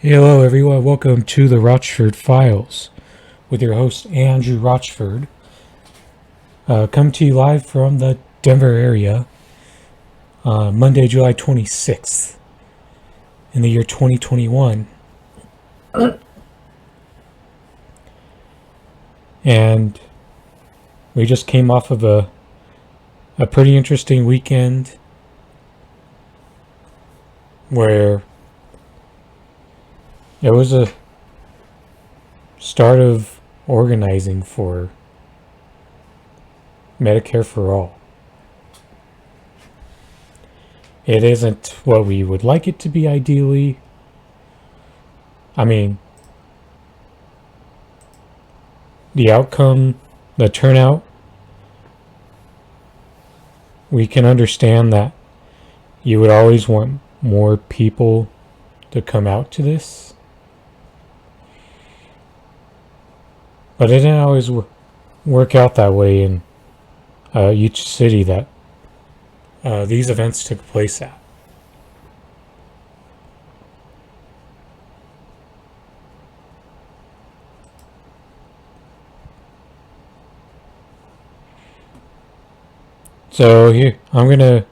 Hello, everyone. Welcome to the Rochford Files with your host, Andrew Rochford. Come to you live from the Denver area, Monday, July 26th, in the year 2021. And we just came off of a pretty interesting weekend where it was a start of organizing for Medicare for All. It isn't what we would like it to be ideally. I mean, the outcome, the turnout, we can understand that you would always want more people to come out to this. But it didn't always work out that way in each city that these events took place at. So here, I'm going to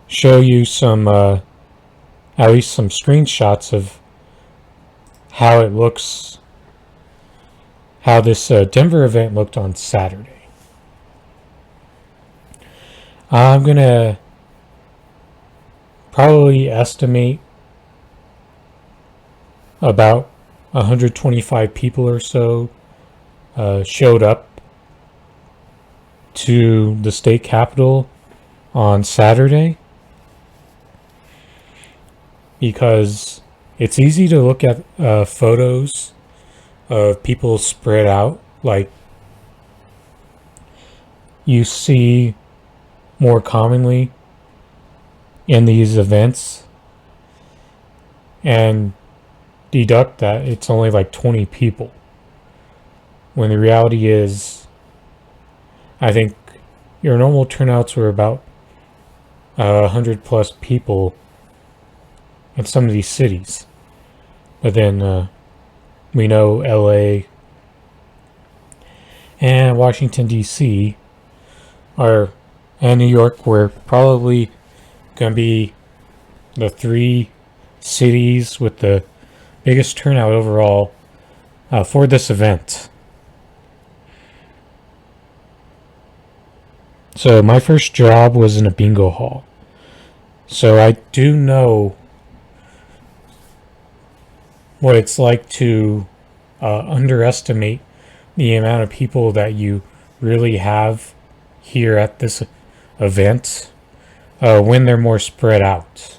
show you some, at least some screenshots of how it looks, how this Denver event looked on Saturday. I'm going to probably estimate about 125 people or so showed up to the state capitol on Saturday, because it's easy to look at photos of people spread out, like you see more commonly in these events, and deduct that it's only like 20 people, when the reality is, I think your normal turnouts were about 100 plus people in some of these cities. But then we know LA and Washington DC are, and New York were probably going to be the three cities with the biggest turnout overall for this event. So my first job was in a bingo hall. So I do know what it's like to underestimate the amount of people that you really have here at this event when they're more spread out.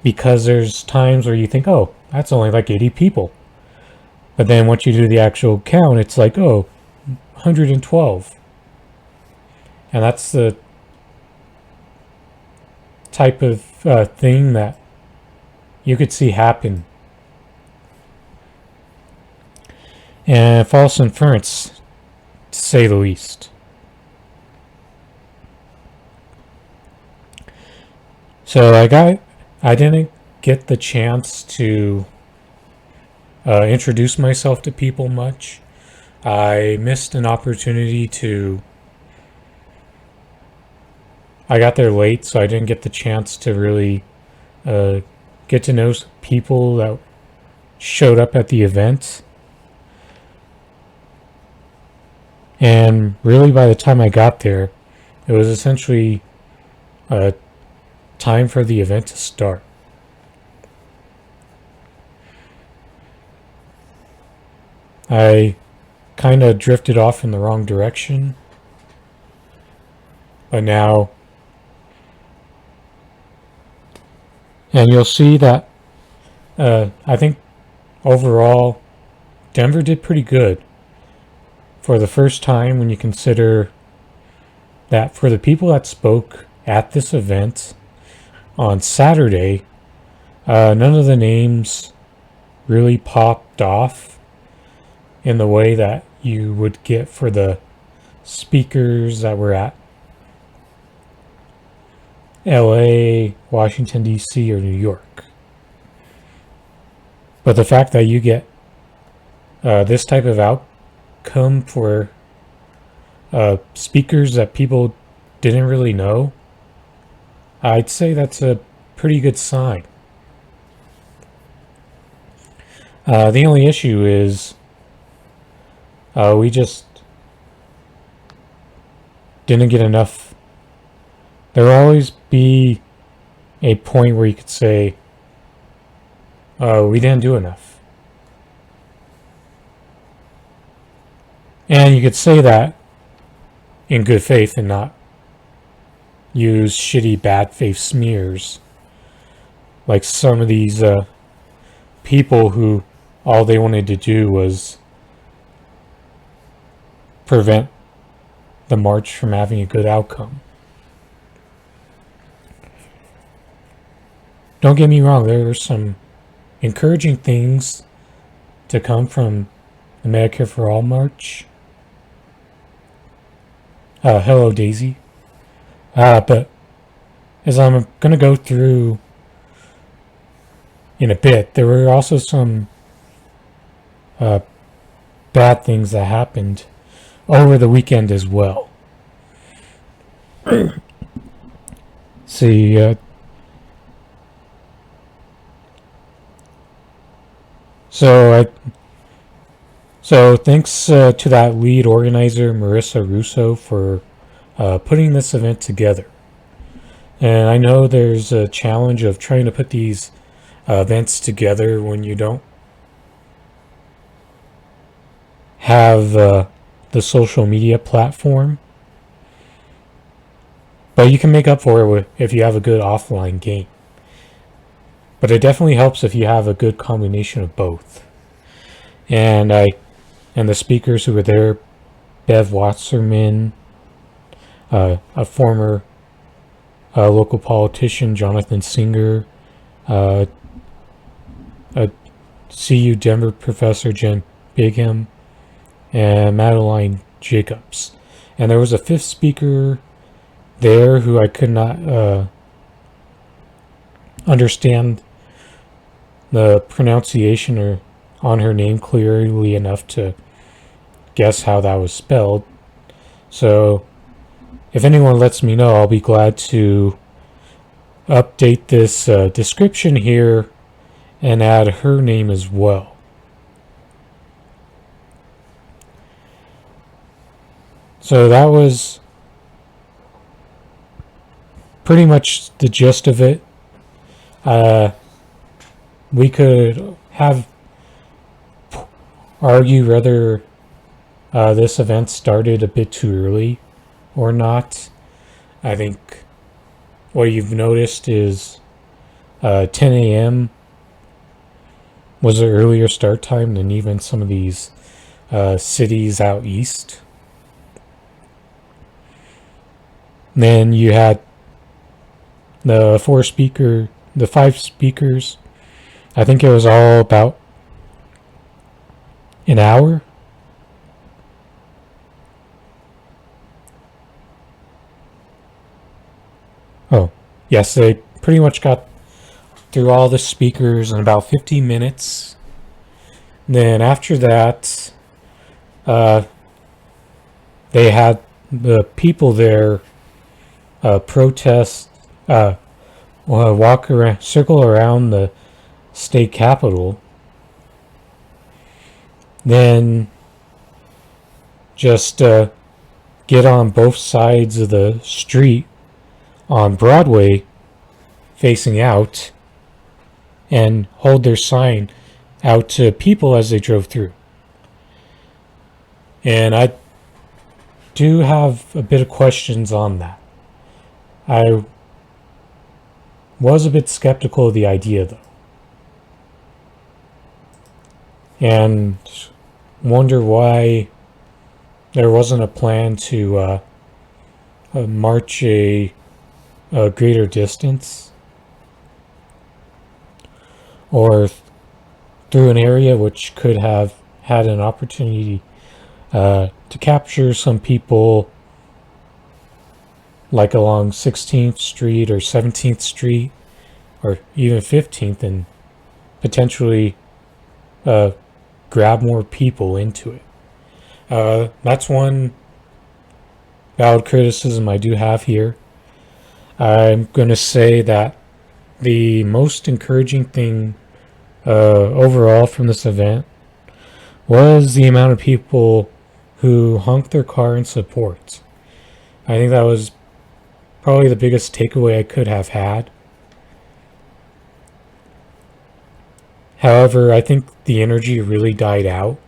Because there's times where you think, oh, that's only like 80 people. But then once you do the actual count, it's like, oh, 112. And that's the type of thing that you could see happen. And false inference, to say the least. So I didn't get the chance to introduce myself to people much. I missed an opportunity I got there late, so I didn't get the chance to really get to know people that showed up at the event. And really, by the time I got there, it was essentially time for the event to start. I kind of drifted off in the wrong direction, but now, and you'll see that I think overall Denver did pretty good for the first time, when you consider that for the people that spoke at this event on Saturday, none of the names really popped off in the way that you would get for the speakers that were at LA, Washington, D.C., or New York. But the fact that you get this type of outcome for speakers that people didn't really know, I'd say that's a pretty good sign. The only issue is we just didn't get enough. There will always be a point where you could say, we didn't do enough. And you could say that in good faith and not use shitty bad faith smears like some of these people who all they wanted to do was prevent the march from having a good outcome. Don't get me wrong, there are some encouraging things to come from the Medicare For All march. Hello, Daisy. But as I'm going to go through in a bit, there were also some bad things that happened over the weekend as well. See, So thanks to that lead organizer, Marissa Russo, for putting this event together. And I know there's a challenge of trying to put these events together when you don't have the social media platform. But you can make up for it if you have a good offline game. But it definitely helps if you have a good combination of both. And the speakers who were there, Bev Wasserman, a former local politician, Jonathan Singer, a CU Denver professor, Jen Bigham, and Madeline Jacobs. And there was a fifth speaker there who I could not understand the pronunciation or on her name clearly enough to guess how that was spelled. So if anyone lets me know, I'll be glad to update this description here and add her name as well. So that was pretty much the gist of it. We could have argue whether this event started a bit too early or not. I think what you've noticed is 10 a.m. was an earlier start time than even some of these cities out east. Then you had the five speakers. I think it was all about an hour. Oh, yes, they pretty much got through all the speakers in about 15 minutes. Then after that, they had the people there protest, walk around, circle around the state capitol. Then just get on both sides of the street on Broadway facing out and hold their sign out to people as they drove through. And I do have a bit of questions on that. I was a bit skeptical of the idea, though, and wonder why there wasn't a plan to march a greater distance or through an area which could have had an opportunity to capture some people like along 16th Street or 17th Street or even 15th, and potentially grab more people into it. That's one valid criticism I do have here. I'm going to say that the most encouraging thing overall from this event was the amount of people who honked their car in support. I think that was probably the biggest takeaway I could have had. However, I think the energy really died out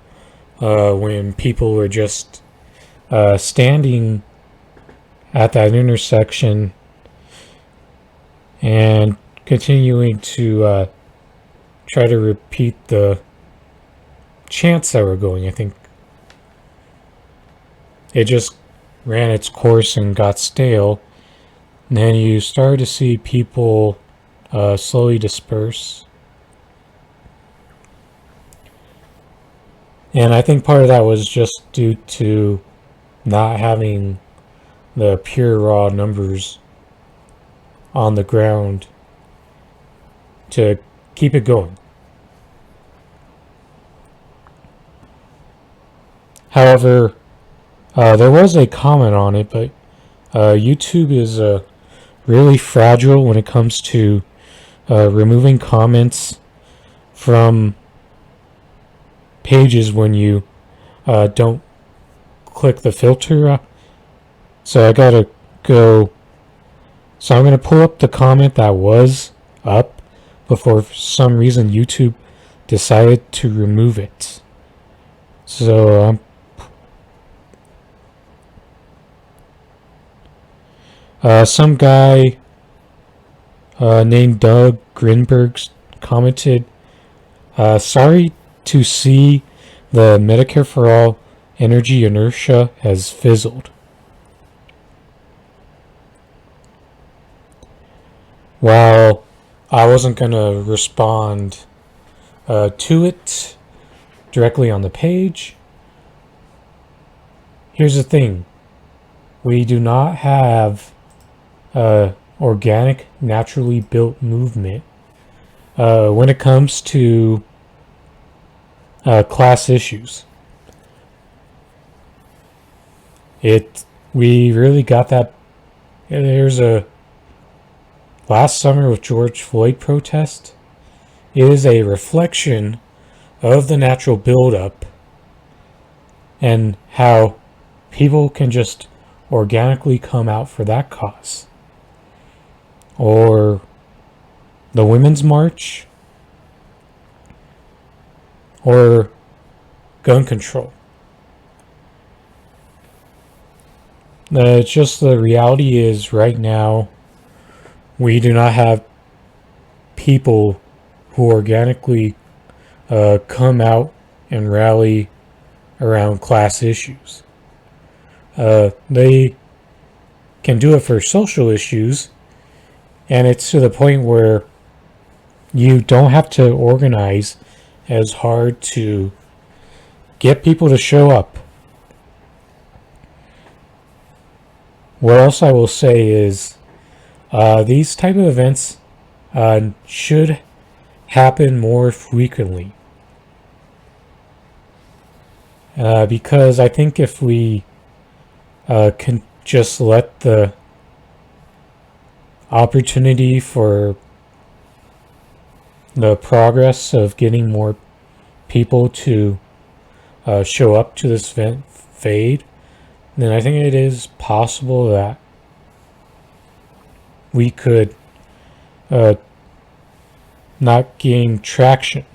when people were just standing at that intersection and continuing to try to repeat the chants that were going. I think it just ran its course and got stale. And then you started to see people slowly disperse. And I think part of that was just due to not having the pure raw numbers on the ground to keep it going. However, there was a comment on it, but YouTube is really fragile when it comes to removing comments from pages when you don't click the filter. So I gotta go. So I'm gonna pull up the comment that was up before for some reason YouTube decided to remove it. So some guy named Doug Grinberg commented, sorry to see the Medicare For All energy inertia has fizzled. While I wasn't going to respond to it directly on the page, here's the thing. We do not have organic, naturally built movement when it comes to class issues. We really got that. There's a last summer with George Floyd protest. It is a reflection of the natural buildup and how people can just organically come out for that cause. Or the Women's March, or gun control. It's just the reality is right now we do not have people who organically come out and rally around class issues. They can do it for social issues, and it's to the point where you don't have to organize as hard to get people to show up. What else I will say is these type of events should happen more frequently. Because I think if we can just let the opportunity for the progress of getting more people to show up to this event fade, then I think it is possible that we could not gain traction.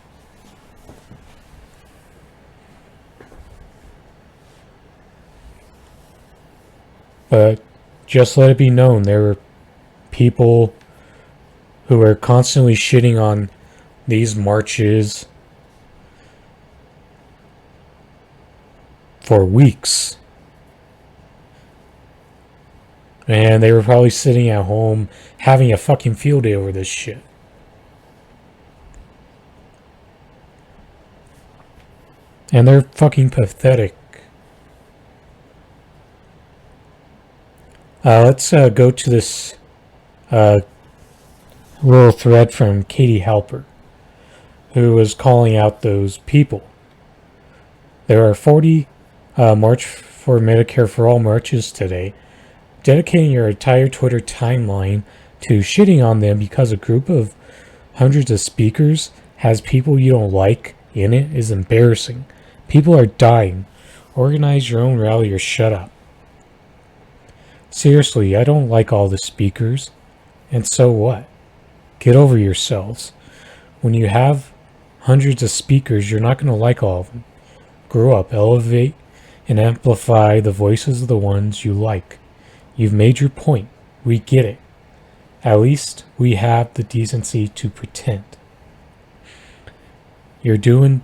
But just let it be known, there were people who are constantly shitting on these marches for weeks. And they were probably sitting at home having a fucking field day over this shit. And they're fucking pathetic. Let's go to this uh, little thread from Katie Halper, who was calling out those people. There are 40 March for Medicare For All marches today. Dedicating your entire Twitter timeline to shitting on them because a group of hundreds of speakers has people you don't like in it is embarrassing. People are dying. Organize your own rally or shut up. Seriously, I don't like all the speakers. And so what? Get over yourselves. When you have hundreds of speakers, you're not going to like all of them. Grow up, elevate, and amplify the voices of the ones you like. You've made your point. We get it. At least we have the decency to pretend. You're doing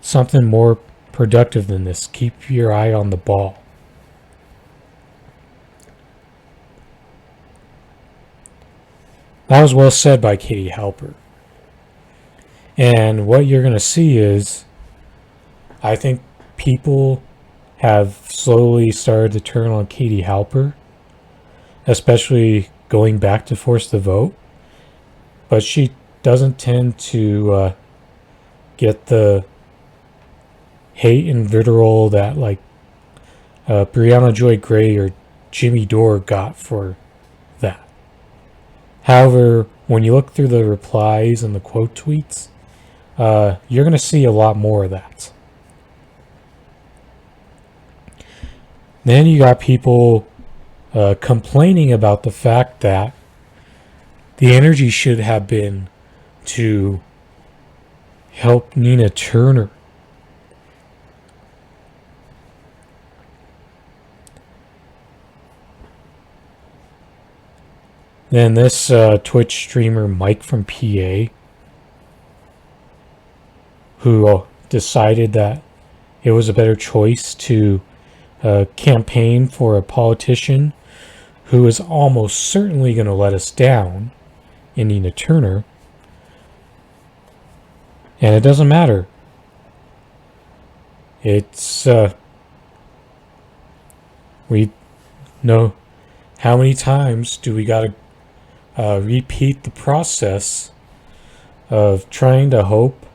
something more productive than this. Keep your eye on the ball. That was well said by Katie Halper. And what you're going to see is, I think people have slowly started to turn on Katie Halper, especially going back to force the vote. But she doesn't tend to get the hate and vitriol that like Brianna Joy Gray or Jimmy Dore got for that. However, when you look through the replies and the quote tweets, you're going to see a lot more of that. Then you got people complaining about the fact that the energy should have been to help Nina Turner. Then this Twitch streamer, Mike from PA, who decided that it was a better choice to campaign for a politician who is almost certainly going to let us down in Nina Turner. And it doesn't matter. It's, we know how many times do we got to repeat the process of trying to hope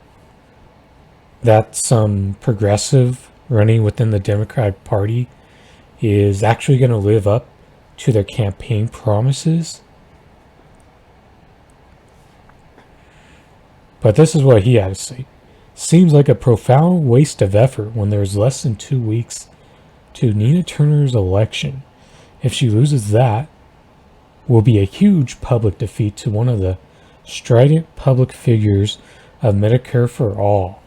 that some progressive running within the Democratic Party is actually going to live up to their campaign promises. But this is what he had to say. Seems like a profound waste of effort when there's less than 2 weeks to Nina Turner's election. If she loses that, will be a huge public defeat to one of the strident public figures of Medicare for All.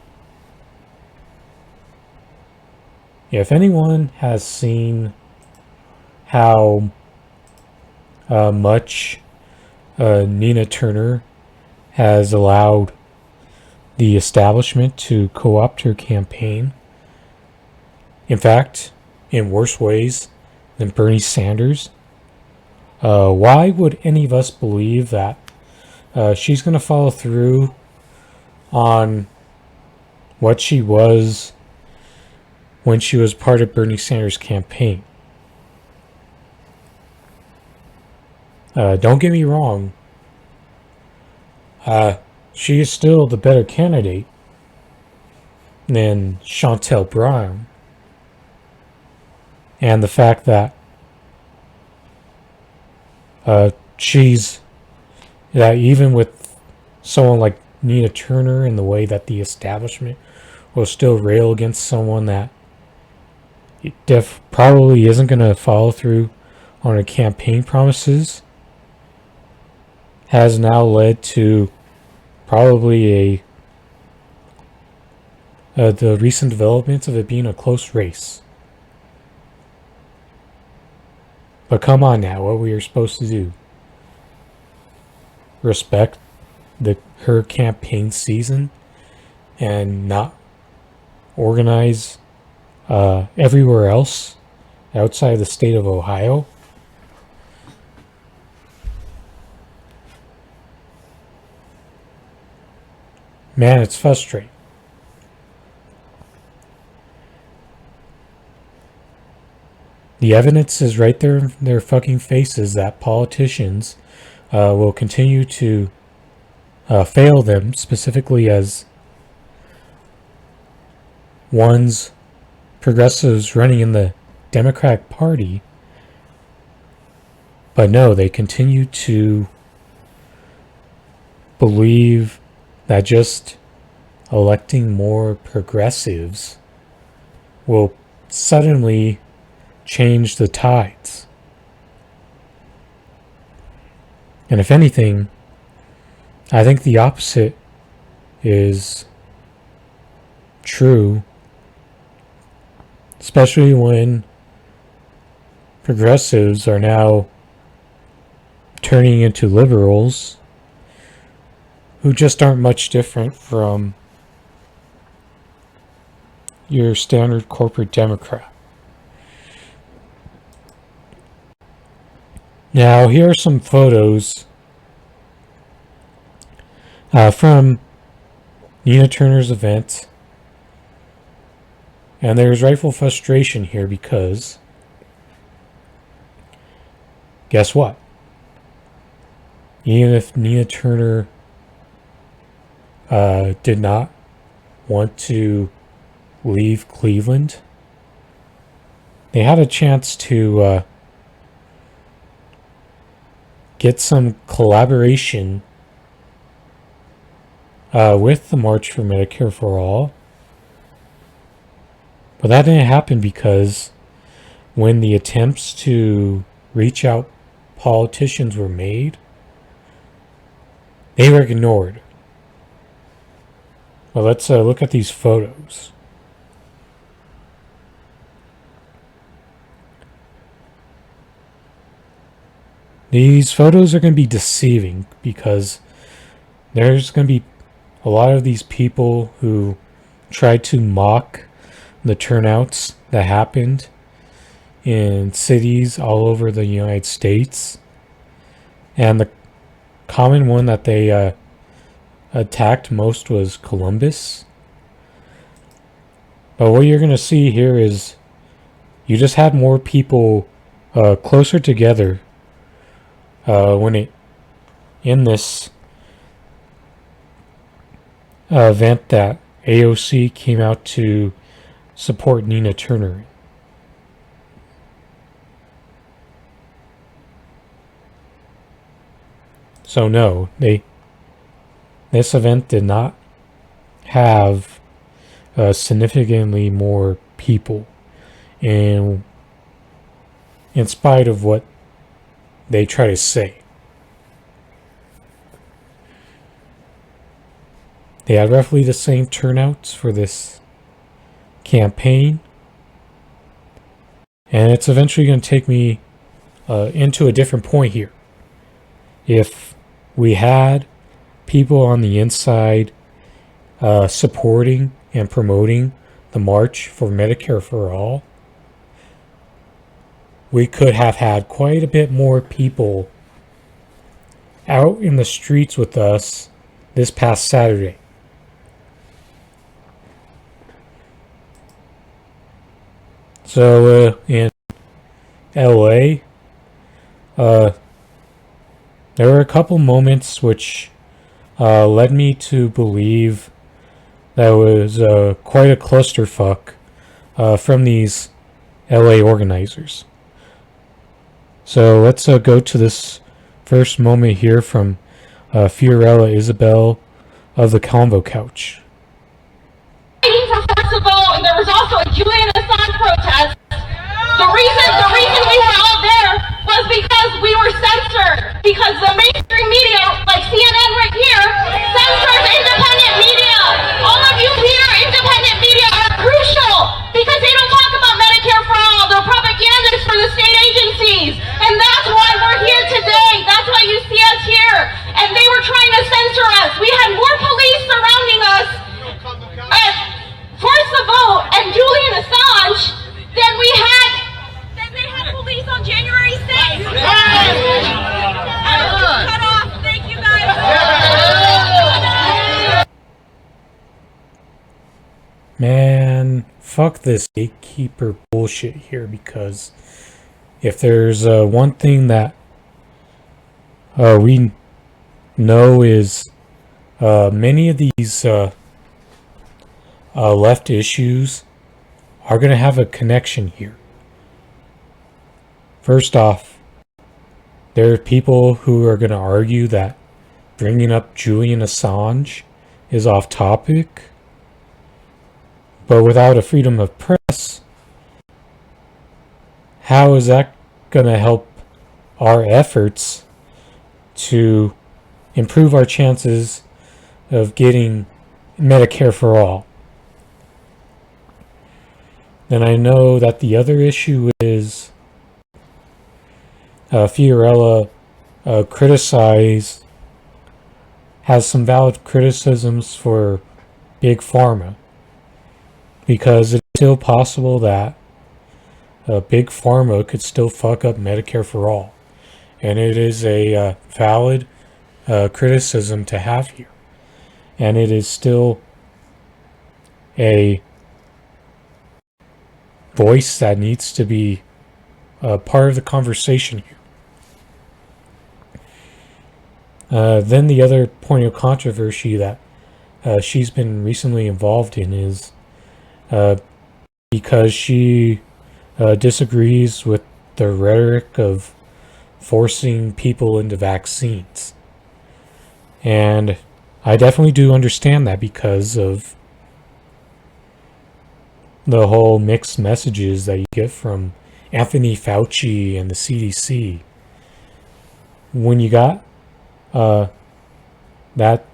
If anyone has seen how much Nina Turner has allowed the establishment to co-opt her campaign, in fact, in worse ways than Bernie Sanders, why would any of us believe that she's going to follow through on what she was when she was part of Bernie Sanders' campaign? Don't get me wrong. She is still the better candidate than Chantel Brown. And the fact that she's that even with someone like Nina Turner and the way that the establishment will still rail against someone that probably isn't going to follow through on her campaign promises, has now led to probably the recent developments of it being a close race. But come on now, what we are supposed to do? Respect her campaign season and not organize everywhere else outside the state of Ohio? Man, it's frustrating. The evidence is right there in their fucking faces that politicians will continue to fail them, specifically as ones progressives running in the Democratic Party. But no, they continue to believe that just electing more progressives will suddenly change the tides. And if anything, I think the opposite is true, especially when progressives are now turning into liberals who just aren't much different from your standard corporate Democrat. Now, here are some photos from Nina Turner's event. And there's rightful frustration here because guess what? Even if Nina Turner did not want to leave Cleveland, they had a chance to get some collaboration with the March for Medicare for All. But that didn't happen because when the attempts to reach out politicians were made, they were ignored. Well, let's look at these photos. These photos are going to be deceiving because there's going to be a lot of these people who tried to mock the turnouts that happened in cities all over the United States. And the common one that they attacked most was Columbus. But what you're going to see here is you just had more people closer together in this event that AOC came out to support Nina Turner. So no, this event did not have significantly more people, and in spite of what they try to say. They had roughly the same turnouts for this campaign. And it's eventually going to take me into a different point here. If we had people on the inside supporting and promoting the March for Medicare for All, we could have had quite a bit more people out in the streets with us this past Saturday. So in LA, there were a couple moments which led me to believe that was quite a clusterfuck from these LA organizers. So let's go to this first moment here from Fiorella Isabel of the Convo Couch. For festival, and there was also a Julian Assange protest. The reason we were all there was because we were censored. Because the mainstream media, like CNN right here, censors independent media. All of you here, independent media, are crucial because they don't talk about Medicare for All. They're propagandists for the state agencies, and that's why we're here today. That's why you see us here. And they were trying to censor us. We had more police surrounding us. Force the vote and Julian Assange than they had police on January 6th. Cut off. Thank you guys. Man, fuck this gatekeeper bullshit here because if there's one thing that we know is many of these left issues are going to have a connection here. First off, there are people who are going to argue that bringing up Julian Assange is off topic, but without a freedom of press, how is that going to help our efforts to improve our chances of getting Medicare for All? And I know that the other issue is Fiorella has some valid criticisms for Big Pharma, because it's still possible that Big Pharma could still fuck up Medicare for All. And it is a valid criticism to have here. And it is still a voice that needs to be part of the conversation here. Then the other point of controversy that she's been recently involved in is because she disagrees with the rhetoric of forcing people into vaccines. And I definitely do understand that because of the whole mixed messages that you get from Anthony Fauci and the CDC. When you got that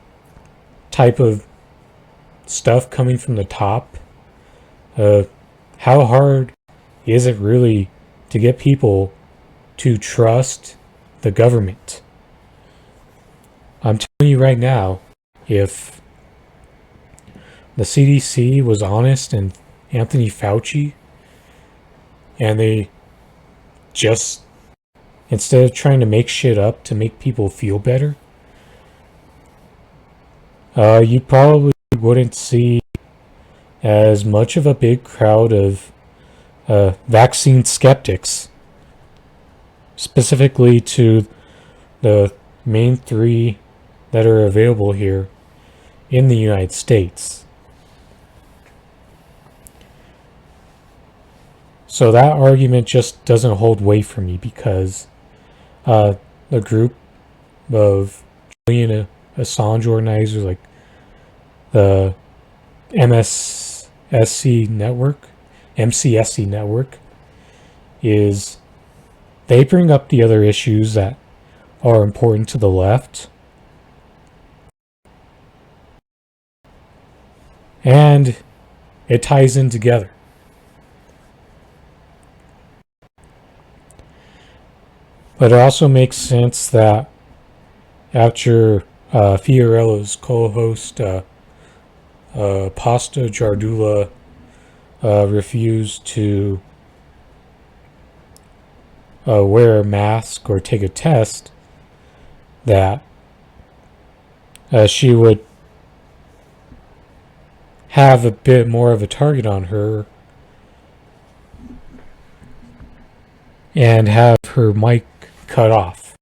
type of stuff coming from the top, how hard is it really to get people to trust the government? I'm telling you right now, if the CDC was honest and Anthony Fauci, and they just, instead of trying to make shit up to make people feel better, you probably wouldn't see as much of a big crowd of vaccine skeptics, specifically to the main three that are available here in the United States. So that argument just doesn't hold weight for me, because the group of Julian Assange organizers, like the MCSC network, is they bring up the other issues that are important to the left, and it ties in together. But it also makes sense that after Fiorella's co-host Pasta Jardula refused to wear a mask or take a test, that she would have a bit more of a target on her and have her mic cut off.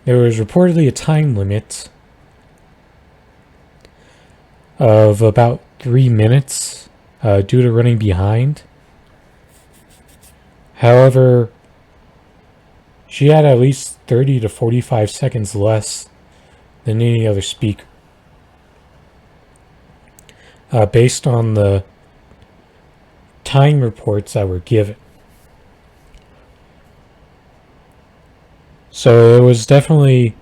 There was reportedly a time limit of about 3 minutes due to running behind. However, she had at least 30 to 45 seconds less than any other speaker, based on the time reports that were given. So there was definitely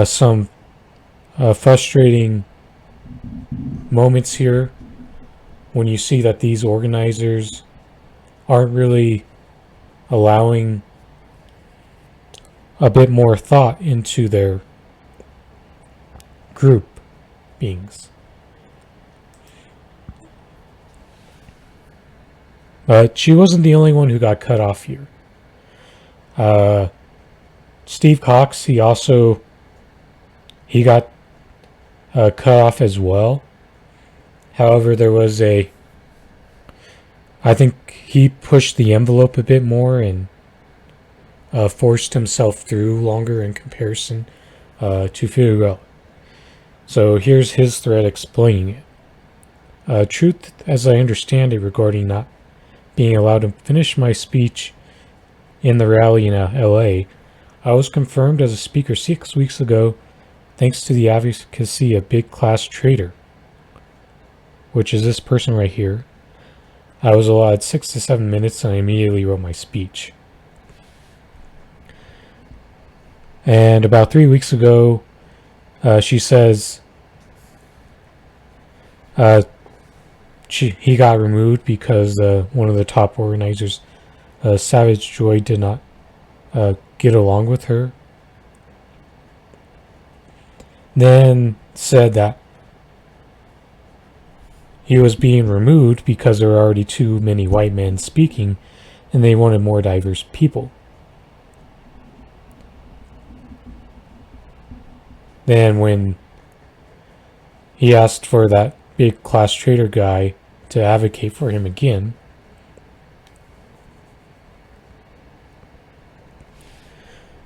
some frustrating moments here when you see that these organizers aren't really allowing a bit more thought into their group beings. But she wasn't the only one who got cut off here. Steve Cox, he got cut off as well. However, there was a I think he pushed the envelope a bit more and forced himself through longer in comparison to Fiorelli. So here's his thread explaining it. Truth, as I understand it, regarding not being allowed to finish my speech in the rally in LA, I was confirmed as a speaker 6 weeks ago thanks to the advocacy of Big Class Trader, which is this person right here. I was allowed 6 to 7 minutes and I immediately wrote my speech. And about 3 weeks ago, she says he got removed because one of the top organizers, Savage Joy, did not get along with her. Then said that he was being removed because there were already too many white men speaking and they wanted more diverse people. Then when he asked for that Big Class Trader guy to advocate for him again,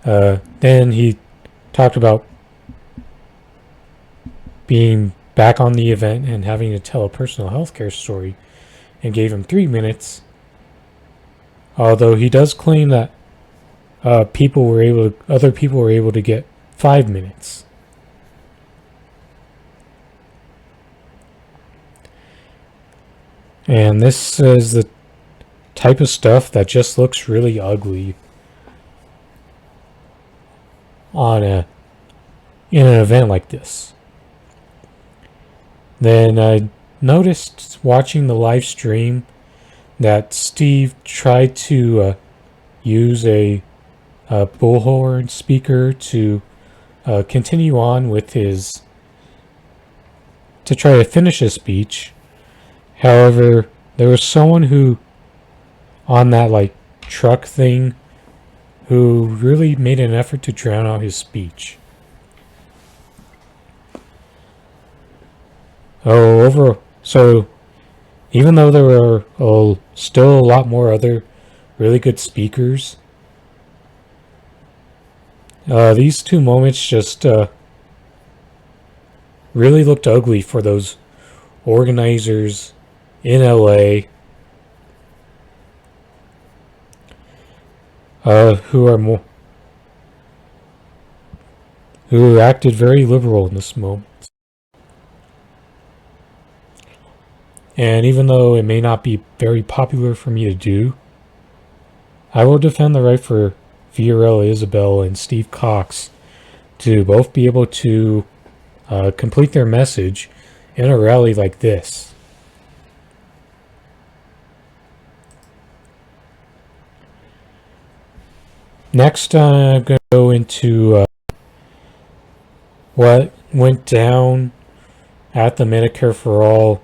then he talked about being back on the event and having to tell a personal healthcare story, and gave him 3 minutes. Although he does claim that other people were able to get 5 minutes. And this is the type of stuff that just looks really ugly in an event like this. Then I noticed watching the live stream that Steve tried to use a bullhorn speaker to continue on with to try to finish his speech. However, there was someone who, on that truck thing, who really made an effort to drown out his speech. So even though there were still a lot more other really good speakers, these 2 moments just really looked ugly for those organizers in LA who acted very liberal in this moment. And even though it may not be very popular for me to do, I will defend the right for Fiorella Isabel and Steve Cox to both be able to complete their message in a rally like this. Next, I'm going to go into what went down at the Medicare For All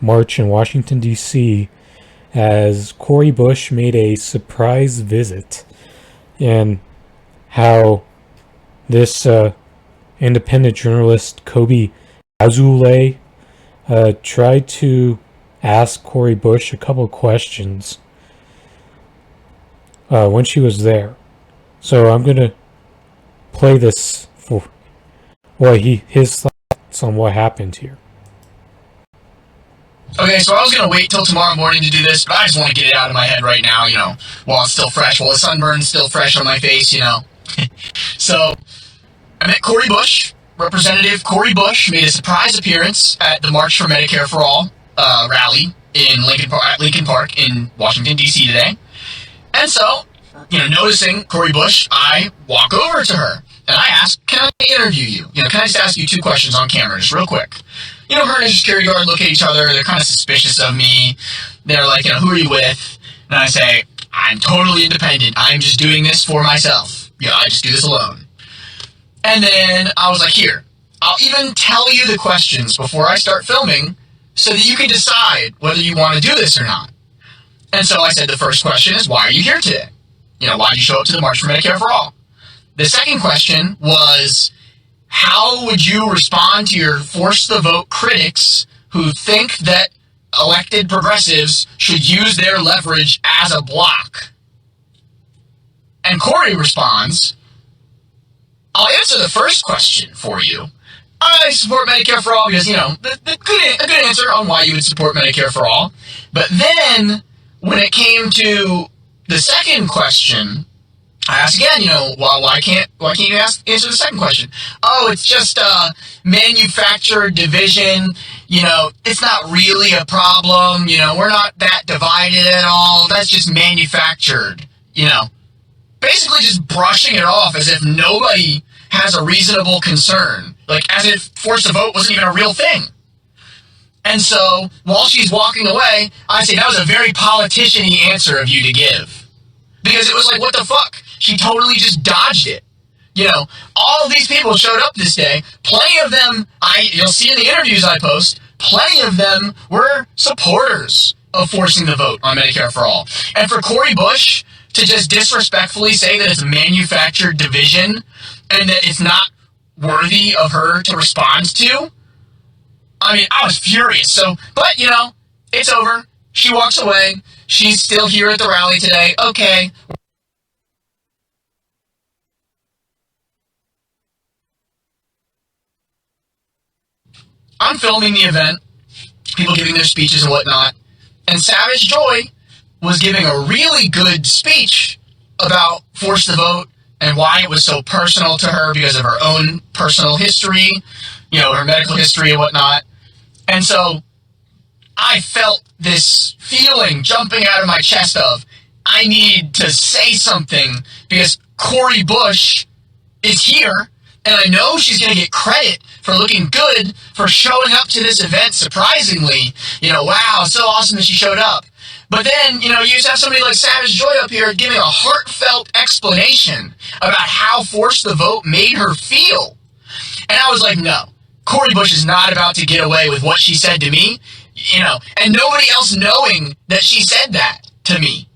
march in Washington, D.C. as Cory Bush made a surprise visit, and how this independent journalist, Kobe Azule, tried to ask Cory Bush a couple questions when she was there. So I'm going to play this for his thoughts on what happened here. Okay, so I was going to wait till tomorrow morning to do this, but I just want to get it out of my head right now, while it's still fresh, while the sunburn's still fresh on my face, So, I met Cory Bush. Representative Cory Bush made a surprise appearance at the March for Medicare For All rally in Lincoln Park in Washington, D.C. today. And so, noticing Cory Bush, I walk over to her, and I ask, can I interview you? Can I just ask you 2 questions on camera, just real quick? Her and security guard look at each other, they're kind of suspicious of me. They're like, who are you with? And I say, I'm totally independent, I'm just doing this for myself. I just do this alone. And then I was like, here, I'll even tell you the questions before I start filming so that you can decide whether you want to do this or not. And so I said the first question is, why are you here today? Why did you show up to the March for Medicare For All? The second question was, how would you respond to your force the vote critics who think that elected progressives should use their leverage as a block. And Cory responds, I'll answer the first question for you. I support Medicare for All because, a good answer on why you would support Medicare for All. But then, when it came to the second question, I asked again, why can't you answer the second question? Oh, it's just a manufactured division. It's not really a problem. We're not that divided at all. That's just manufactured. Basically just brushing it off as if nobody has a reasonable concern. Like, as if forced to vote wasn't even a real thing. And so, while she's walking away, I say, that was a very politician-y answer of you to give. Because it was like, what the fuck? She totally just dodged it. All of these people showed up this day. Plenty of them, you'll see in the interviews I post, plenty of them were supporters of forcing the vote on Medicare for All. And for Cory Bush to just disrespectfully say that it's a manufactured division and that it's not worthy of her to respond to, I was furious. But it's over. She walks away. She's still here at the rally today. Okay. I'm filming the event, people giving their speeches and whatnot, and Savage Joy was giving a really good speech about force the vote and why it was so personal to her because of her own personal history, her medical history and whatnot. And so I felt this feeling jumping out of my chest of, I need to say something because Cory Bush is here, and I know she's going to get credit for looking good for showing up to this event surprisingly. Wow, so awesome that she showed up. But then, you just have somebody like Savage Joy up here giving a heartfelt explanation about how force the vote made her feel. And I was like, no, Cory Bush is not about to get away with what she said to me, and nobody else knowing that she said that to me.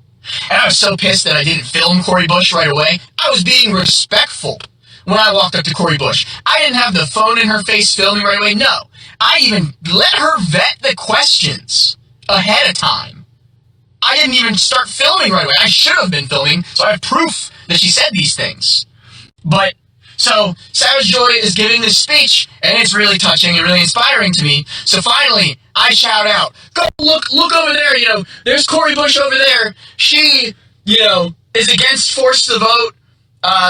And I was so pissed that I didn't film Cory Bush right away. I was being respectful when I walked up to Cory Bush. I didn't have the phone in her face filming right away. No, I even let her vet the questions ahead of time. I didn't even start filming right away. I should have been filming, so I have proof that she said these things. But, so, Savage Joy is giving this speech, and it's really touching and really inspiring to me. So finally, I shout out, go look over there, there's Cory Bush over there. She, is against force to vote.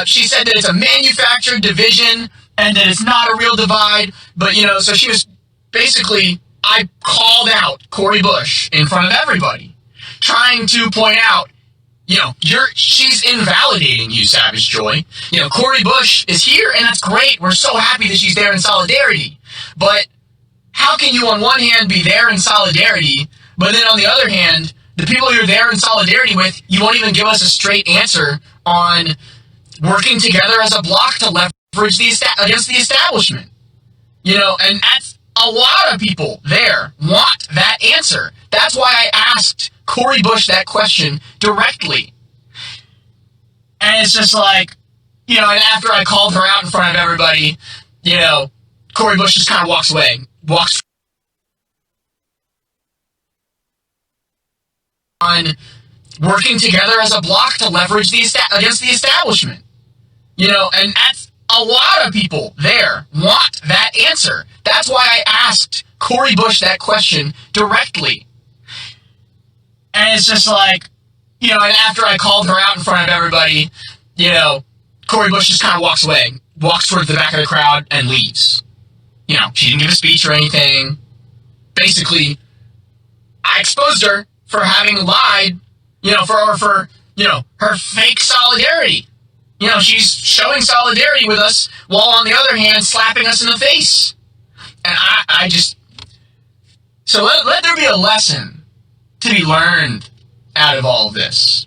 She said that it's a manufactured division, and that it's not a real divide. But, so she was, basically, I called out Cory Bush in front of everybody, trying to point out, she's invalidating you, Savage Joy. Cory Bush is here, and that's great. We're so happy that she's there in solidarity. But how can you, on one hand, be there in solidarity, but then on the other hand, the people you're there in solidarity with, you won't even give us a straight answer on working together as a block to leverage against the establishment. And that's a lot of people there want that answer. That's why I asked Cory Bush that question directly. And it's just like, and after I called her out in front of everybody, Cory Bush just kind of walks away, on working together as a block to leverage against the establishment. And that's a lot of people there want that answer. That's why I asked Cory Bush that question directly. And it's just like, and after I called her out in front of everybody, Cory Bush just kind of walks away, walks towards the back of the crowd and leaves. She didn't give a speech or anything. Basically, I exposed her for having lied, for her fake solidarity. She's showing solidarity with us while on the other hand slapping us in the face. And I just... So let there be a lesson to be learned out of all of this.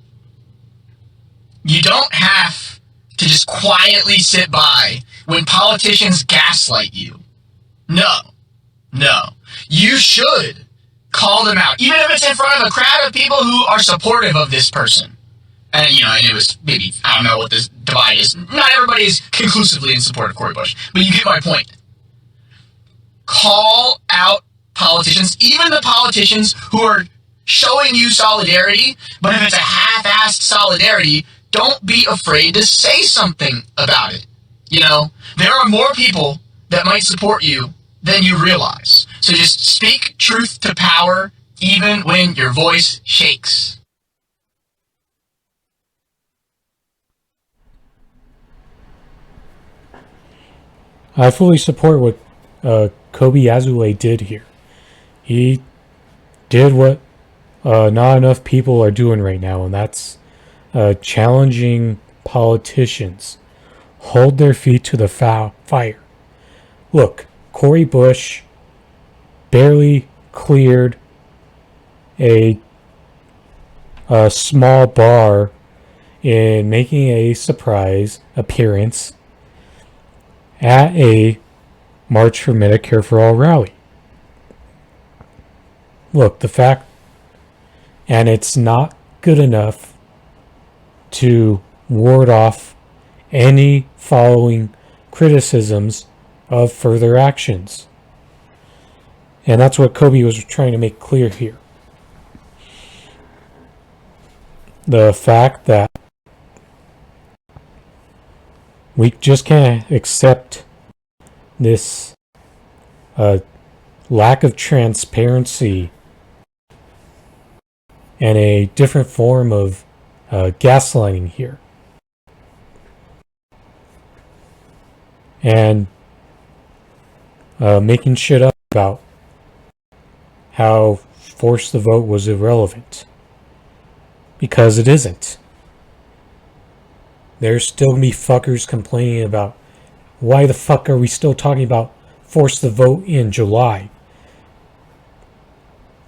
You don't have to just quietly sit by when politicians gaslight you. No. You should call them out, even if it's in front of a crowd of people who are supportive of this person. And, and it was maybe, I don't know what this divide is. Not everybody is conclusively in support of Cory Bush, but you get my point. Call out politicians, even the politicians who are showing you solidarity, but if it's a half-assed solidarity, don't be afraid to say something about it. You know, there are more people that might support you than you realize. So just speak truth to power, even when your voice shakes. I fully support what Kobe Azule did here. He did what not enough people are doing right now, and that's challenging politicians. Hold their feet to the fire. Look, Cory Bush barely cleared a small bar in making a surprise appearance at a March for Medicare For All rally. Look, the fact, and it's not good enough to ward off any following criticisms of further actions. And that's what Kobe was trying to make clear here. The fact that we just can't accept this lack of transparency and a different form of gaslighting here. And making shit up about how force the vote was irrelevant. Because it isn't. There's still gonna be fuckers complaining about why the fuck are we still talking about force the vote in July?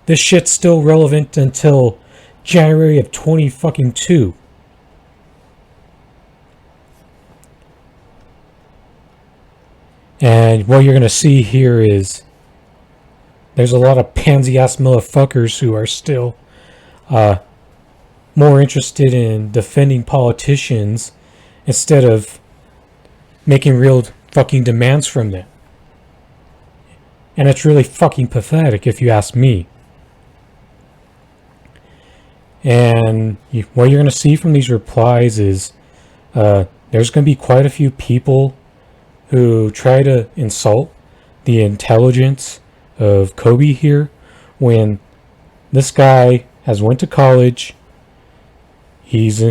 This shit's still relevant until January of 2022. And what you're gonna see here is there's a lot of pansy-ass motherfuckers who are still more interested in defending politicians instead of making real fucking demands from them. And it's really fucking pathetic if you ask me. And what you're going to see from these replies is there's going to be quite a few people who try to insult the intelligence of Kobe here when this guy has went to college. He's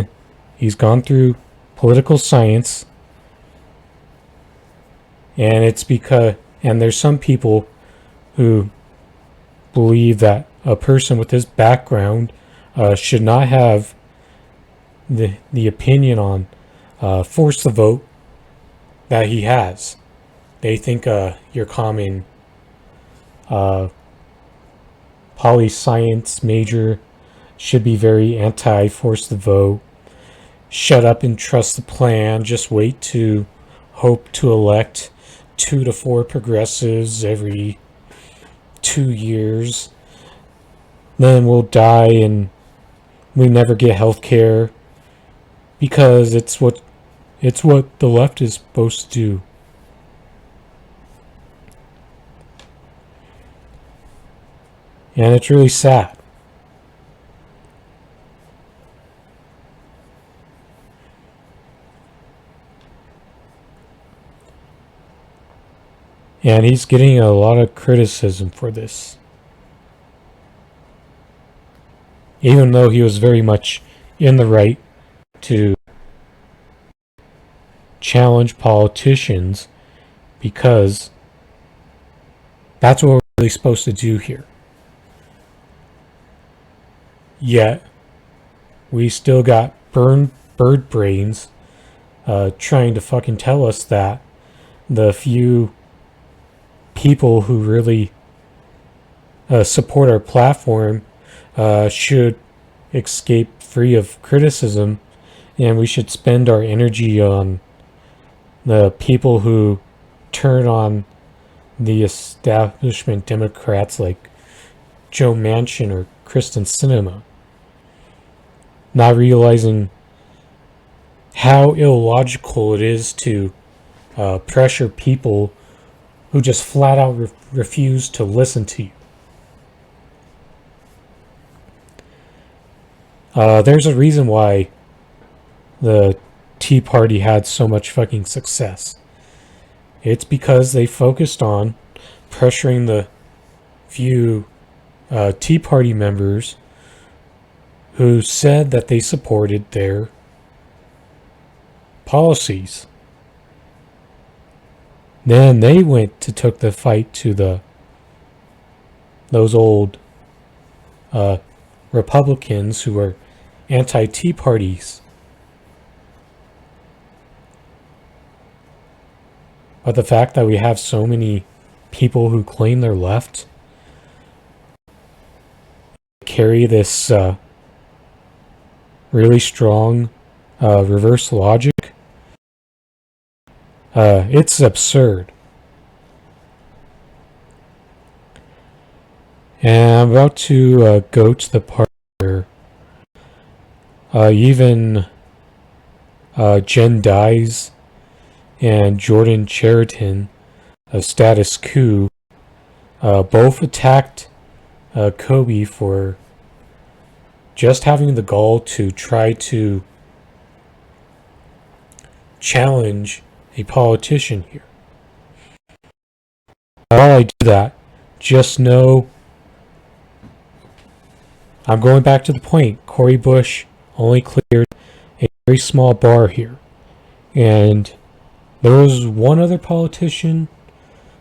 gone through political science, and it's because there's some people who believe that a person with his background should not have the opinion on force the vote that he has. They think your common poli-science major should be very anti-force the vote. Shut up and trust the plan. Just wait to hope to elect 2 to 4 progressives every 2 years. Then we'll die and we never get health care because it's what the left is supposed to do. And it's really sad. And he's getting a lot of criticism for this. Even though he was very much in the right to challenge politicians, because that's what we're really supposed to do here. Yet, we still got bird brains trying to fucking tell us that the few people who really support our platform should escape free of criticism, and we should spend our energy on the people who turn on the establishment Democrats like Joe Manchin or Kristen Sinema, not realizing how illogical it is to pressure people who just flat out refuse to listen to you. There's a reason why the Tea Party had so much fucking success. It's because they focused on pressuring the few Tea Party members who said that they supported their policies. Then they took the fight to those old Republicans who were anti-Tea Parties. But the fact that we have so many people who claim they're left carry this really strong reverse logic, it's absurd. And I'm about to go to the part where even Jen Dyes and Jordan Chariton of Status Quo both attacked Kobe for just having the gall to try to challenge a politician here. While I do that, just know I'm going back to the point. Cory Bush only cleared a very small bar here. And there was one other politician,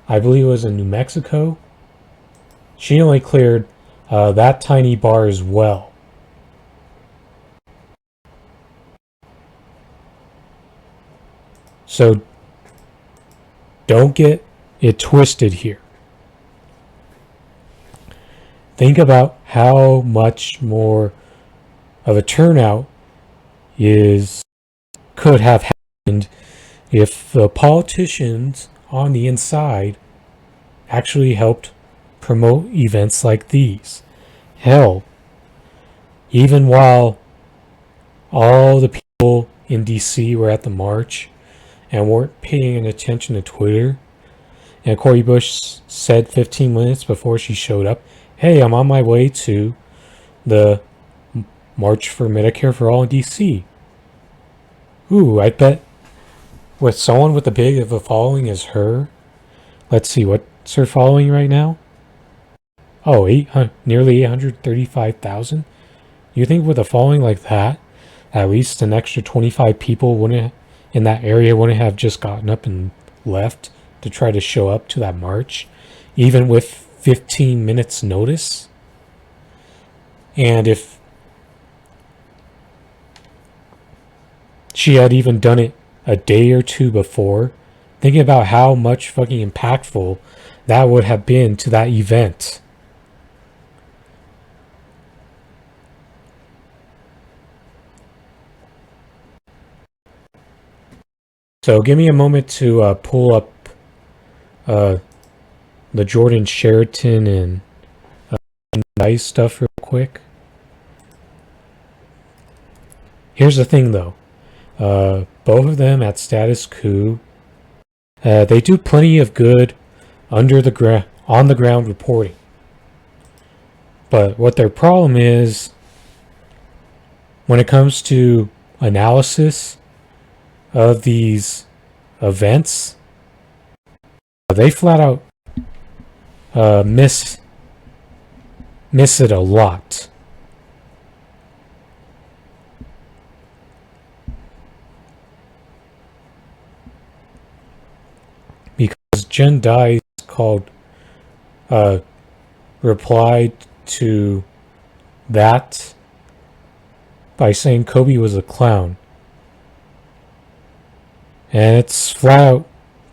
I believe it was in New Mexico. She only cleared that tiny bar as well. So don't get it twisted here. Think about how much more of a turnout could have happened if the politicians on the inside actually helped promote events like these. Hell, even while all the people in DC were at the march and weren't paying attention to Twitter, and Cory Bush said 15 minutes before she showed up, hey, I'm on my way to the March for Medicare For All in DC. Ooh, I bet with someone with a big of a following as her, let's see, what's her following right now? Oh, nearly 835,000? You think with a following like that, at least an extra 25 people in that area wouldn't have just gotten up and left to try to show up to that march, even with 15 minutes notice? And if she had even done it a day or two before, thinking about how much fucking impactful that would have been to that event. So give me a moment to pull up the Jordan Sheraton and Nice stuff real quick. Here's the thing though. Both of them at Status Quo, they do plenty of good on the ground reporting. But what their problem is, when it comes to analysis of these events, they flat out miss it a lot. Because Jen Dyes replied to that by saying Kobe was a clown. And it's flat out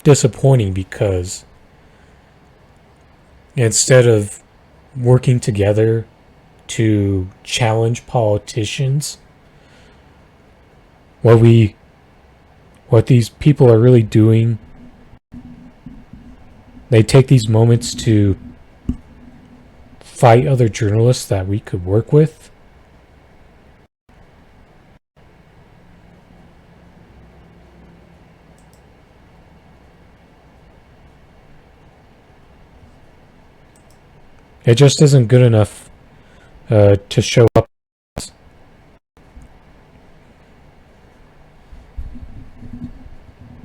disappointing because instead of working together to challenge politicians, what these people are really doing, they take these moments to fight other journalists that we could work with. It just isn't good enough to show up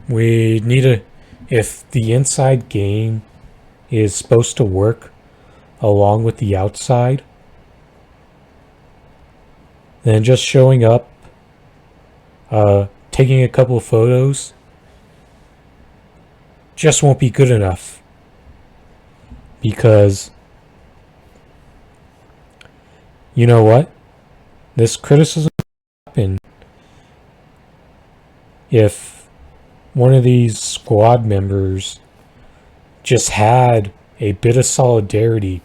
We need a... If the inside game is supposed to work along with the outside, then just showing up, taking a couple of photos, just won't be good enough. Because, you know what? This criticism would happen if one of these squad members just had a bit of solidarity,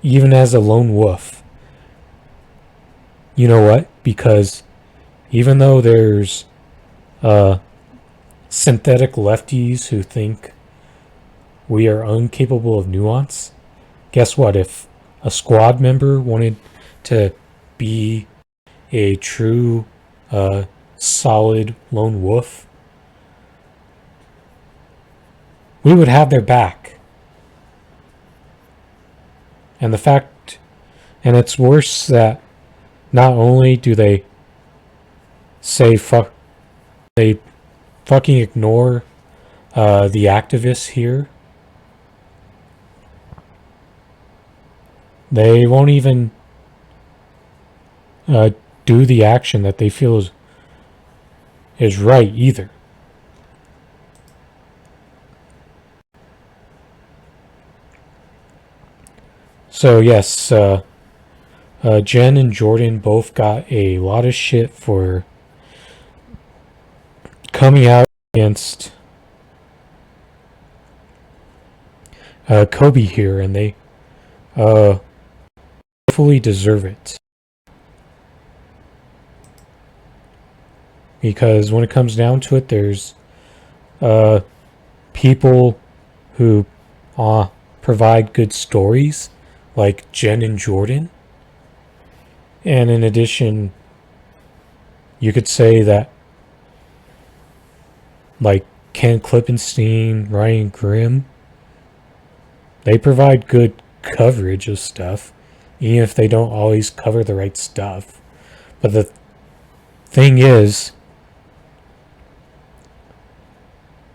even as a lone wolf. You know what? Because even though there's synthetic lefties who think we are incapable of nuance, guess what? If a squad member wanted to be a true solid lone wolf, we would have their back. And the fact, and it's worse that not only do they say fuck, they fucking ignore the activists here. They won't even do the action that they feel is right either. So yes, Jen and Jordan both got a lot of shit for coming out against Kobe here, and they fully deserve it. Because when it comes down to it, there's people who provide good stories, like Jen and Jordan. And in addition, you could say that, like Ken Klippenstein, Ryan Grimm, they provide good coverage of stuff, even if they don't always cover the right stuff. But the thing is,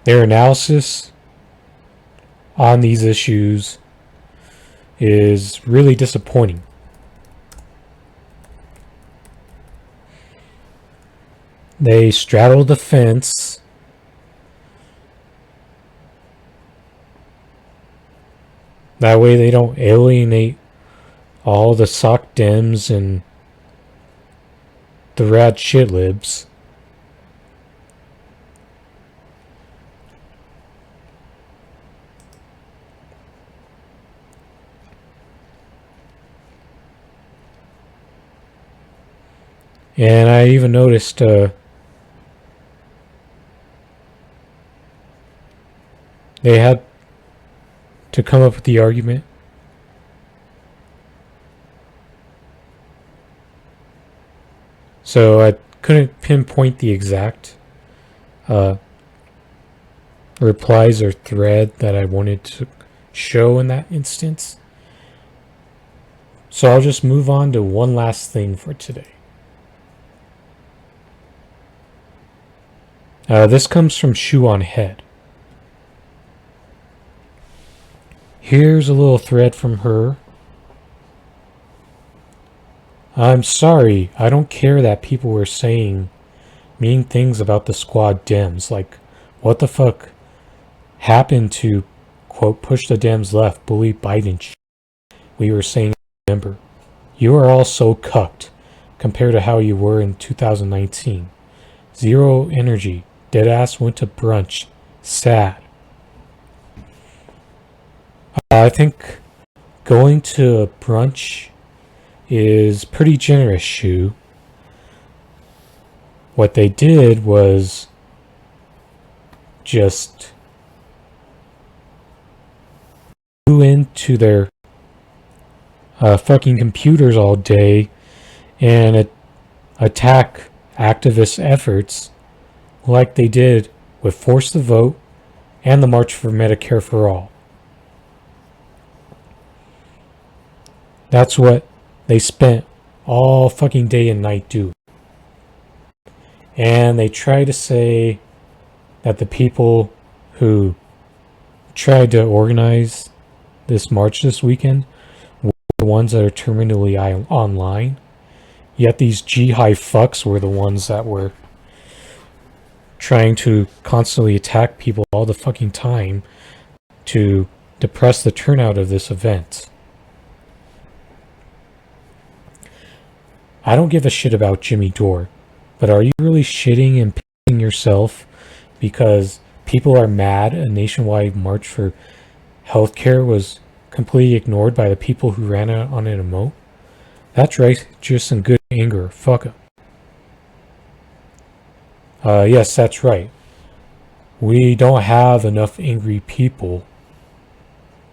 their analysis on these issues is really disappointing. They straddle the fence. That way they don't alienate all the sock Dems and the rad shit libs. And I even noticed they had to come up with the argument so I couldn't pinpoint the exact replies or thread that I wanted to show in that instance. So I'll just move on to one last thing for today. This comes from Shoe on Head. Here's a little thread from her. I'm sorry, I don't care that people were saying mean things about the squad Dems, like what the fuck happened to, quote, push the Dems left, bully Biden shit. We were saying, remember, you are all so cucked compared to how you were in 2019. Zero energy. Deadass went to brunch. Sad. I think going to a brunch is pretty generous, Shu. What they did was just go into their fucking computers all day and attack activist efforts like they did with Force the Vote and the March for Medicare for All. That's what they spent all fucking day and night doing. And they try to say that the people who tried to organize this march this weekend were the ones that are terminally online, yet these G-high fucks were the ones that were trying to constantly attack people all the fucking time to depress the turnout of this event. I don't give a shit about Jimmy Dore, but are you really shitting and pissing yourself because people are mad a nationwide march for healthcare was completely ignored by the people who ran out on it a moat? That's righteous and good anger. Fuck 'em. Yes, that's right. We don't have enough angry people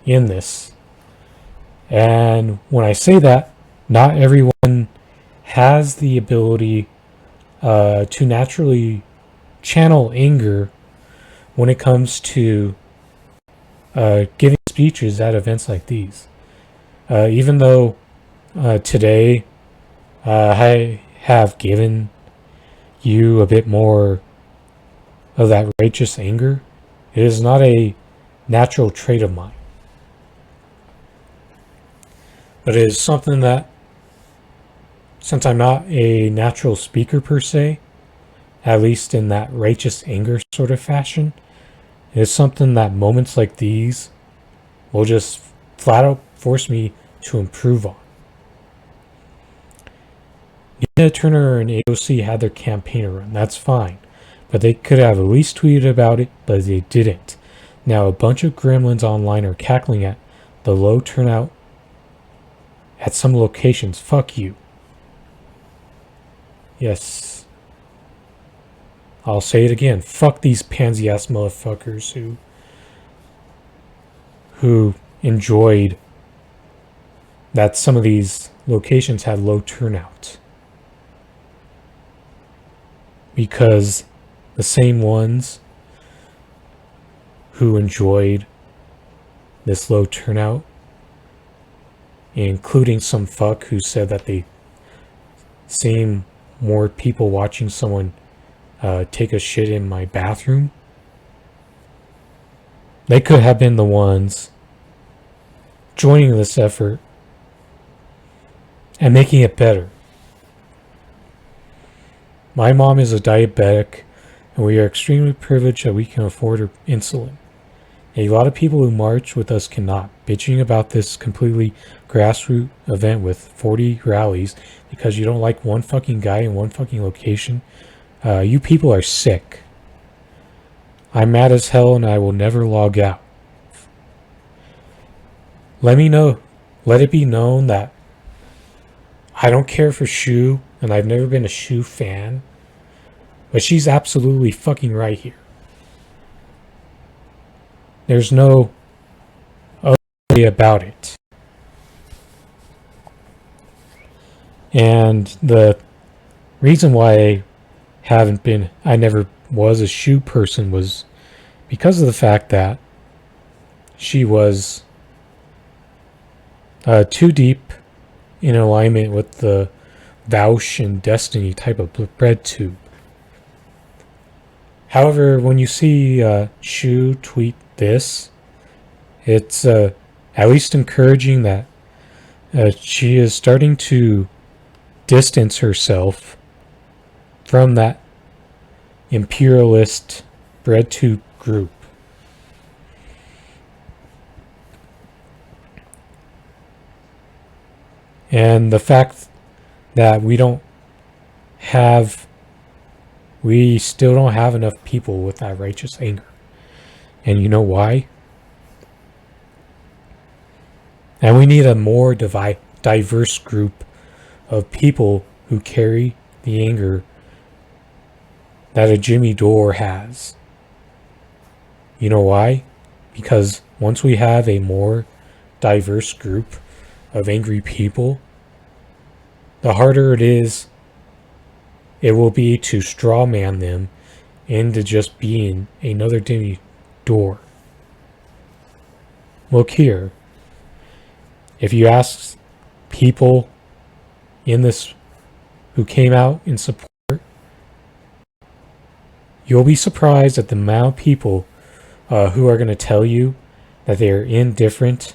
in this. And when I say that, not everyone has the ability to naturally channel anger when it comes to giving speeches at events like these. Even though today I have given you a bit more of that righteous anger, it is not a natural trait of mine. But it is something that, since I'm not a natural speaker per se, at least in that righteous anger sort of fashion, it is something that moments like these will just flat out force me to improve on. Nina Turner and AOC had their campaign run, that's fine, but they could have at least tweeted about it, but they didn't. Now a bunch of gremlins online are cackling at the low turnout at some locations. Fuck you. Yes. I'll say it again. Fuck these pansy ass motherfuckers who enjoyed that some of these locations had low turnout. Because the same ones who enjoyed this low turnout, including some fuck who said that they seen more people watching someone take a shit in my bathroom, they could have been the ones joining this effort and making it better. My mom is a diabetic, and we are extremely privileged that we can afford her insulin. A lot of people who march with us cannot. Bitching about this completely grassroots event with 40 rallies because you don't like one fucking guy in one fucking location. You people are sick. I'm mad as hell and I will never log out. Let it be known that I don't care for Shu, and I've never been a Shu fan, but she's absolutely fucking right here. There's no other way about it. And the reason why I never was a Shu person was because of the fact that she was too deep in alignment with the Vouch and Destiny type of bread tube. However, when you see Shu tweet this, it's at least encouraging that she is starting to distance herself from that imperialist bread tube group. And the fact that we still don't have enough people with that righteous anger. And you know why? And we need a more diverse group of people who carry the anger that a Jimmy Dore has. You know why? Because once we have a more diverse group of angry people, the harder it will be to straw man them into just being another Jimmy Dore. Look here. If you ask people in this who came out in support you'll be surprised at the amount of people who are going to tell you that they're indifferent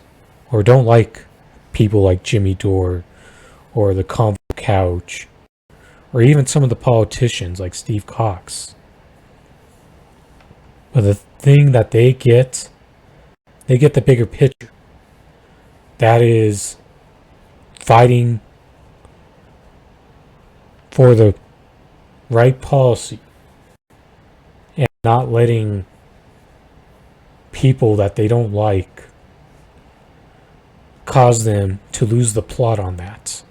or don't like people like Jimmy Dore or the Convo Couch or even some of the politicians like Steve Cox. But the thing that they get the bigger picture. That is fighting for the right policy and not letting people that they don't like cause them to lose the plot on that.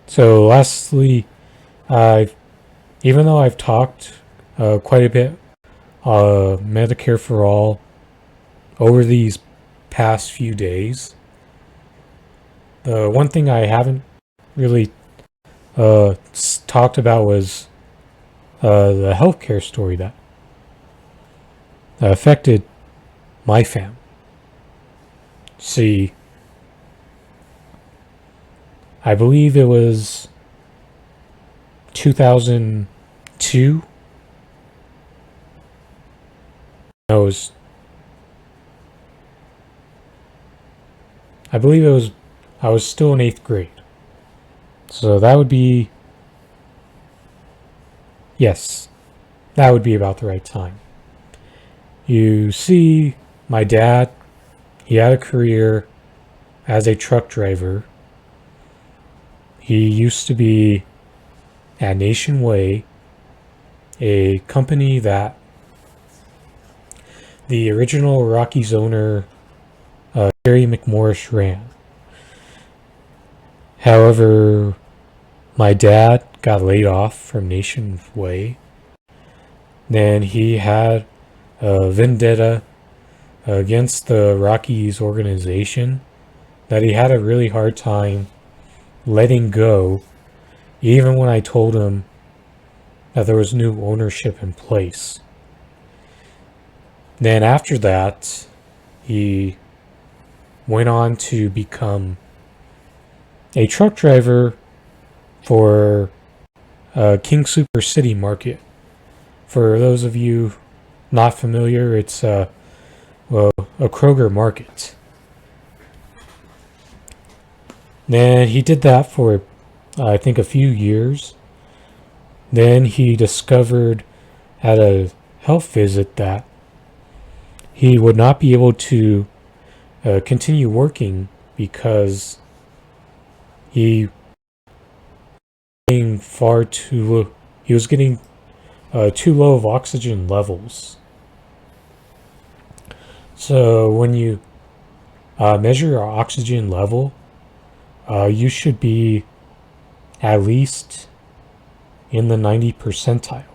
So lastly, even though I've talked quite a bit Medicare for All over these past few days, the one thing I haven't really talked about was the healthcare story that affected my family. See, I believe it was 2002. I believe I was still in 8th grade. So that would be, yes, that would be about the right time. You see, my dad, he had a career as a truck driver. He used to be at Nationway, a company that the original Rockies owner, Terry McMorris, ran. However, my dad got laid off from Nationway. Then he had a vendetta against the Rockies organization that he had a really hard time letting go, even when I told him that there was new ownership in place. Then after that, he went on to become a truck driver for King Super City Market. For those of you not familiar, it's a Kroger market. Then he did that for, I think, a few years. Then he discovered at a health visit that he would not be able to continue working because he was getting too low of oxygen levels. So when you measure your oxygen level, you should be at least in the 90th percentile.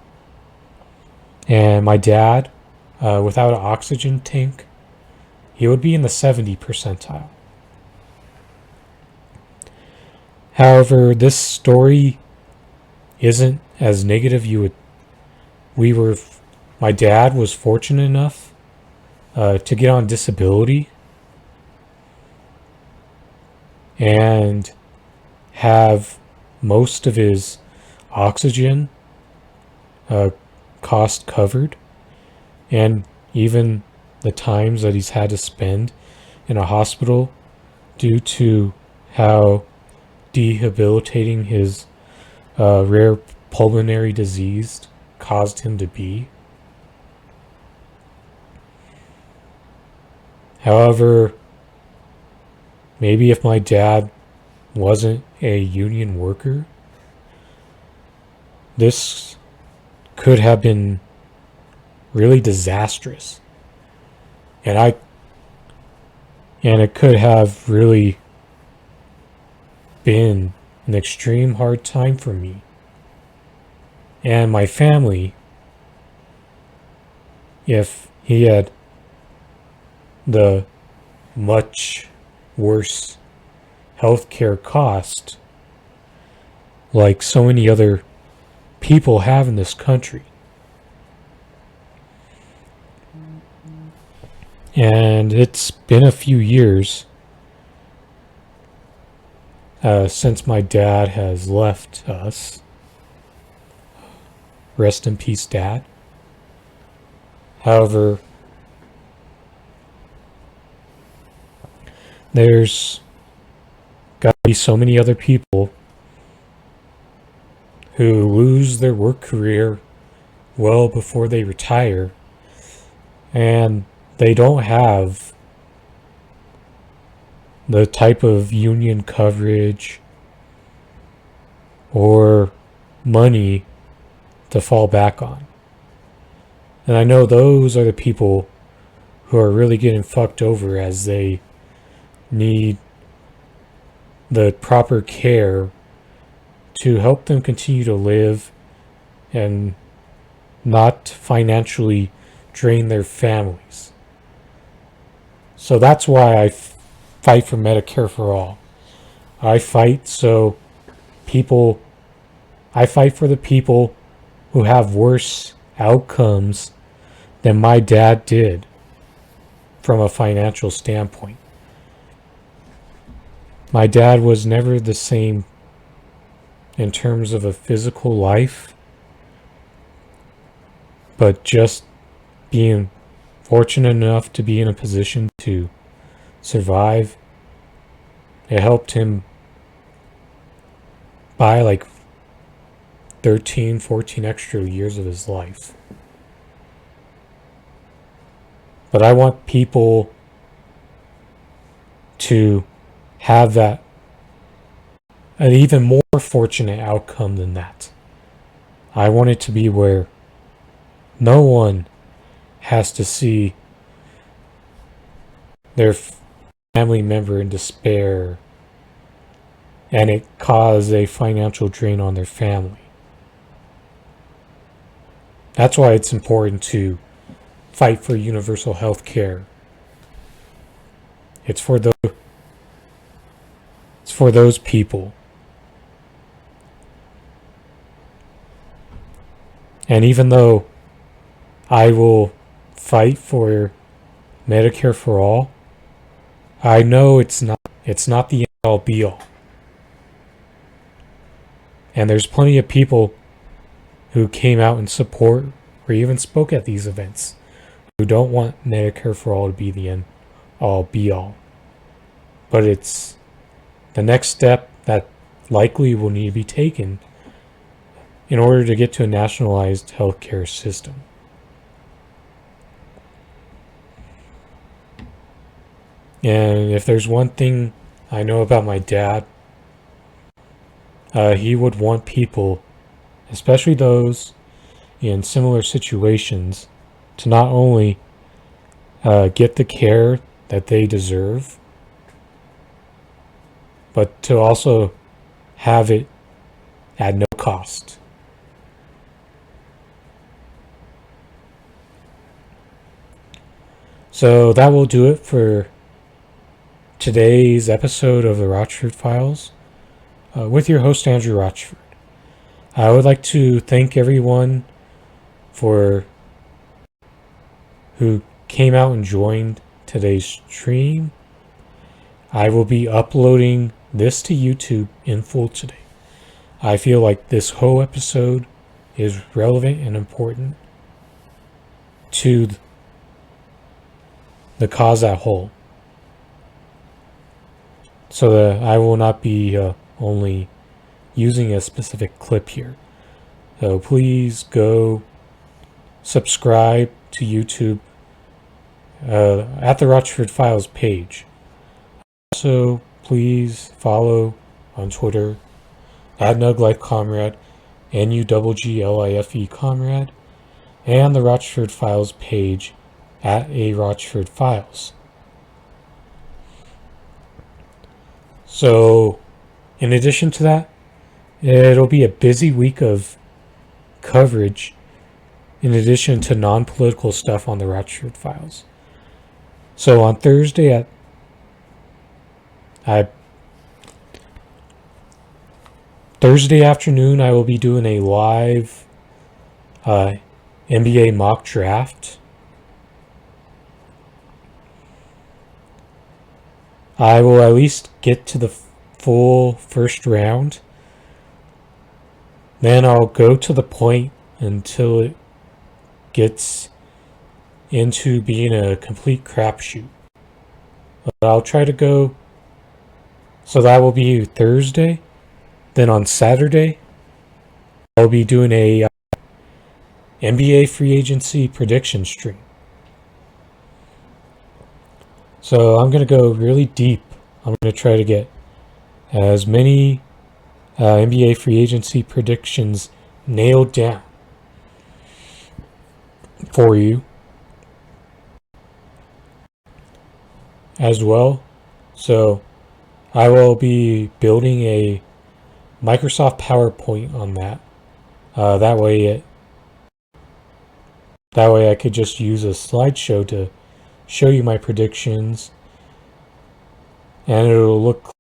And my dad, without an oxygen tank, he would be in the 70th percentile. However, this story isn't as negative. My dad was fortunate enough to get on disability and have most of his oxygen cost covered, and even the times that he's had to spend in a hospital due to how debilitating his rare pulmonary disease caused him to be. However, maybe if my dad wasn't a union worker, this could have been really disastrous. And it could have really been an extreme hard time for me and my family if he had the much worse healthcare cost like so many other people have in this country. And it's been a few years, since my dad has left us. Rest in peace, Dad. However, there's got to be so many other people who lose their work career well before they retire, and they don't have the type of union coverage or money to fall back on. And I know those are the people who are really getting fucked over, as they need the proper care to help them continue to live and not financially drain their families. So that's why I fight for Medicare for All. I fight for the people who have worse outcomes than my dad did from a financial standpoint. My dad was never the same in terms of a physical life, but just being fortunate enough to be in a position to survive, it helped him buy like 13, 14 extra years of his life. But I want people to have that, an even more fortunate outcome than that. I want it to be where no one has to see their family member in despair and it cause a financial drain on their family. That's why it's important to fight for universal health care. It's for those people. And even though I will fight for Medicare for All, I know it's not the end all be all. And there's plenty of people who came out in support or even spoke at these events who don't want Medicare for All to be the end all be all. But it's the next step that likely will need to be taken in order to get to a nationalized healthcare system. And if there's one thing I know about my dad, he would want people, especially those in similar situations, to not only get the care that they deserve, but to also have it at no cost. So that will do it for today's episode of the Rochford Files with your host, Andrew Rochford. I would like to thank everyone who came out and joined today's stream. I will be uploading this to YouTube in full today. I feel like this whole episode is relevant and important to the cause at whole. So that I will not be only using a specific clip here. So please go subscribe to YouTube at the Rochford Files page. Also, please follow on Twitter at NugLifeComrade, NUGGLIFE Comrade, and the Rochford Files page at A Rochford Files. So, in addition to that, it'll be a busy week of coverage in addition to non-political stuff on the Rochford Files. So on Thursday Thursday afternoon, I will be doing a live NBA mock draft. I will at least get to the full first round, then I'll go to the point until it gets into being a complete crapshoot. I'll try to go, so that will be Thursday. Then on Saturday, I'll be doing a NBA free agency prediction stream. So I'm going to go really deep. I'm going to try to get as many NBA free agency predictions nailed down for you as well. So I will be building a Microsoft PowerPoint on that. That way I could just use a slideshow to show you my predictions, and it'll look